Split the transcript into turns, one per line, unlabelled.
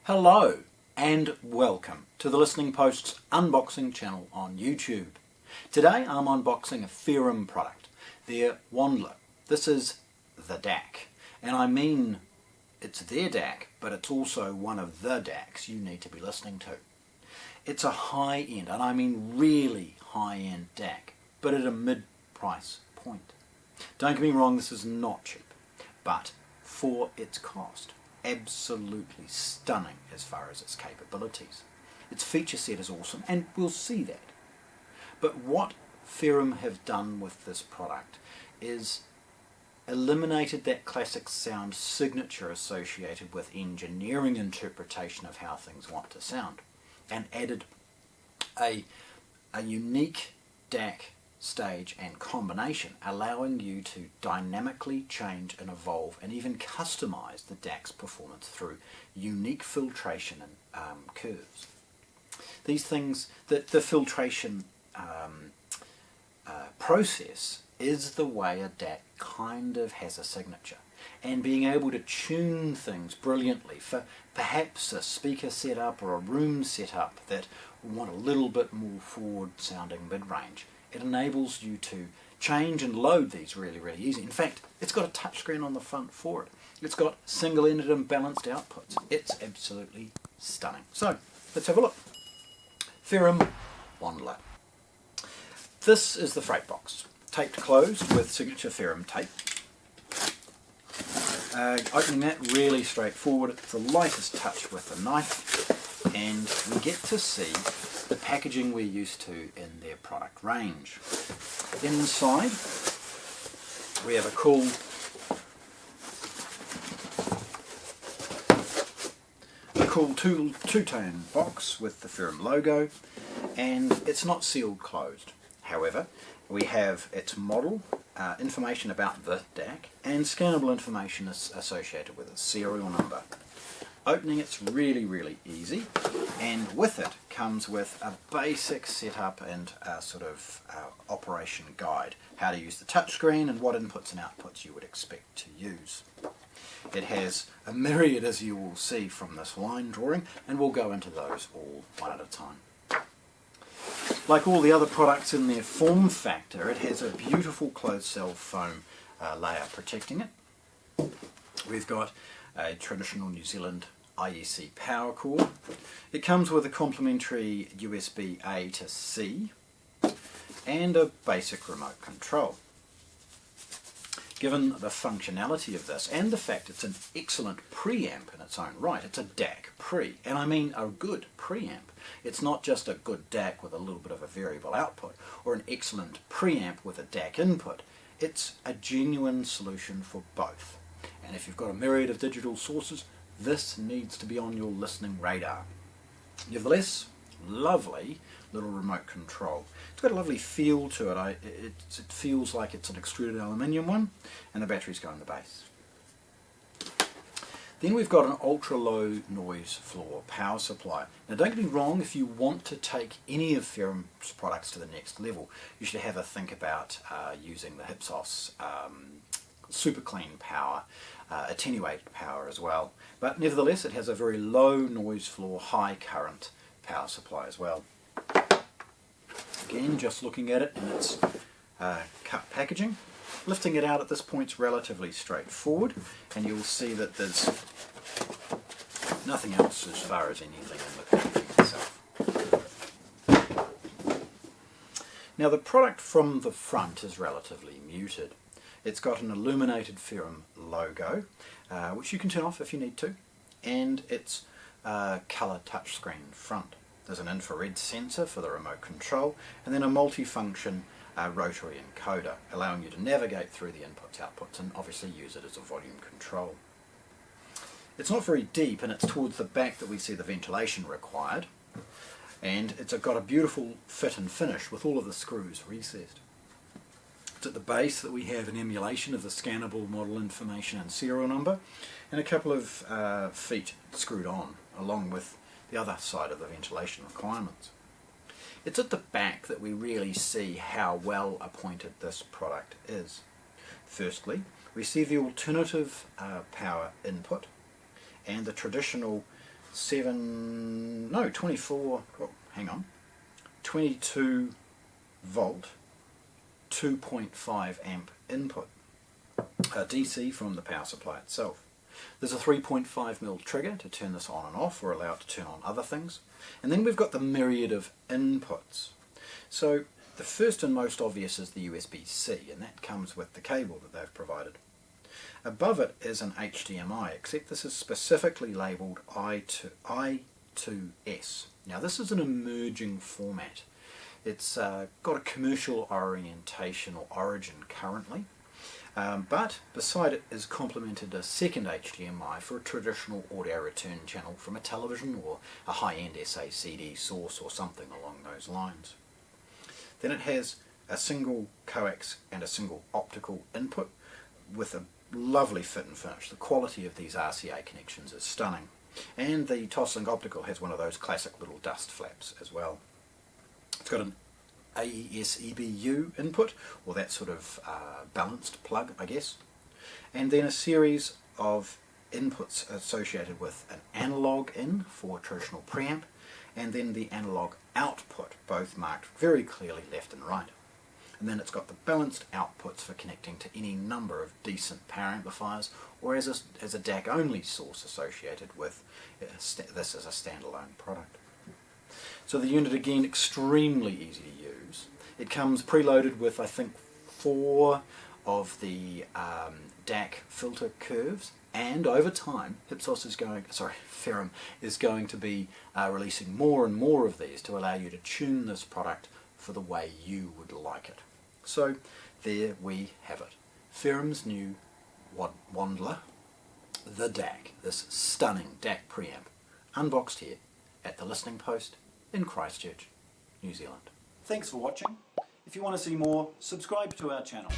Hello and welcome to the Listening Post's unboxing channel on YouTube. Today I'm unboxing a Ferrum product, their WANDLA. This is the DAC, and I mean it's their DAC, but it's also one of the DACs you need to be listening to. It's a high-end, and I mean really high-end DAC, but at a mid-price point. Don't get me wrong, this is not cheap, but for its cost, absolutely stunning as far as its capabilities. Its feature set is awesome, and we'll see that. But what Ferrum have done with this product is eliminated that classic sound signature associated with engineering interpretation of how things want to sound, and added a unique DAC stage and combination, allowing you to dynamically change and evolve and even customize the DAC's performance through unique filtration and curves. These things, the filtration process is the way a DAC kind of has a signature, and being able to tune things brilliantly for perhaps a speaker setup or a room setup that want a little bit more forward sounding mid-range. It enables you to change and load these really easy. In fact, it's got a touchscreen on the front for it. It's got single-ended and balanced outputs. It's absolutely stunning. So, let's have a look. Ferrum WANDLA. This is the freight box, taped closed with signature Ferrum tape. Opening that really straightforward. It's the lightest touch with a knife, and we get to see the packaging we're used to in their product range. Inside we have a cool two-tone box with the Ferrum logo, and it's not sealed closed. However, we have its model, information about the DAC, and scannable information associated with its serial number. Opening it's really easy, and with it comes with a basic setup and a sort of operation guide, how to use the touchscreen and what inputs and outputs you would expect to use. It has a myriad, as you will see from this line drawing, and we'll go into those all one at a time. Like all the other products in their form factor, it has a beautiful closed cell foam layer protecting it. We've got a traditional New Zealand IEC power cord. It comes with a complementary USB-A to C and a basic remote control. Given the functionality of this and the fact it's an excellent preamp in its own right, it's a DAC pre, and I mean a good preamp. It's not just a good DAC with a little bit of a variable output or an excellent preamp with a DAC input. It's a genuine solution for both. And if you've got a myriad of digital sources, this needs to be on your listening radar. Nevertheless, lovely little remote control. It's got a lovely feel to it. It feels like it's an extruded aluminium one, and the batteries go in the base. Then we've got an ultra-low noise floor power supply. Now don't get me wrong, if you want to take any of Ferrum's products to the next level, you should have a think about using the Hipsos super clean power, attenuated power as well. But nevertheless, it has a very low noise floor, high current power supply as well. Again, just looking at it in its cut packaging, lifting it out at this point is relatively straightforward, and you'll see that there's nothing else as far as anything in the packaging itself. Now the product from the front is relatively muted. It's got an illuminated Ferrum logo, which you can turn off if you need to, and it's a colour touchscreen front. There's an infrared sensor for the remote control, and then a multifunction rotary encoder, allowing you to navigate through the inputs, outputs, and obviously use it as a volume control. It's not very deep, and it's towards the back that we see the ventilation required, and it's got a beautiful fit and finish with all of the screws recessed. It's at the base that we have an emulation of the scannable model information and serial number, and a couple of feet screwed on, along with the other side of the ventilation requirements. It's at the back that we really see how well appointed this product is. Firstly, we see the alternative power input and the traditional 22 volt 2.5 amp input, DC from the power supply itself. There's a 3.5mm trigger to turn this on and off, or allow it to turn on other things. And then we've got the myriad of inputs. So the first and most obvious is the USB-C, and that comes with the cable that they've provided. Above it is an HDMI, except this is specifically labelled I2S. Now this is an emerging format. It's got a commercial orientation or origin currently, but beside it is complemented a second HDMI for a traditional audio return channel from a television or a high-end SACD source or something along those lines. Then it has a single coax and a single optical input with a lovely fit and finish. The quality of these RCA connections is stunning. And the Toslink optical has one of those classic little dust flaps as well. It's got an AES EBU input, or that sort of balanced plug, I guess. And then a series of inputs associated with an analogue in for traditional preamp, and then the analogue output, both marked very clearly left and right. And then it's got the balanced outputs for connecting to any number of decent power amplifiers, or as a DAC only source associated with this as a standalone product. So the unit, again, extremely easy to use. It comes preloaded with, I think, 4 of the DAC filter curves, and over time Ferrum is going to be releasing more and more of these to allow you to tune this product for the way you would like it. So there we have it. Ferrum's new Wandla, the DAC, this stunning DAC preamp, unboxed here at the Listening Post in Christchurch, New Zealand. Thanks for watching. If you want to see more, subscribe to our channel.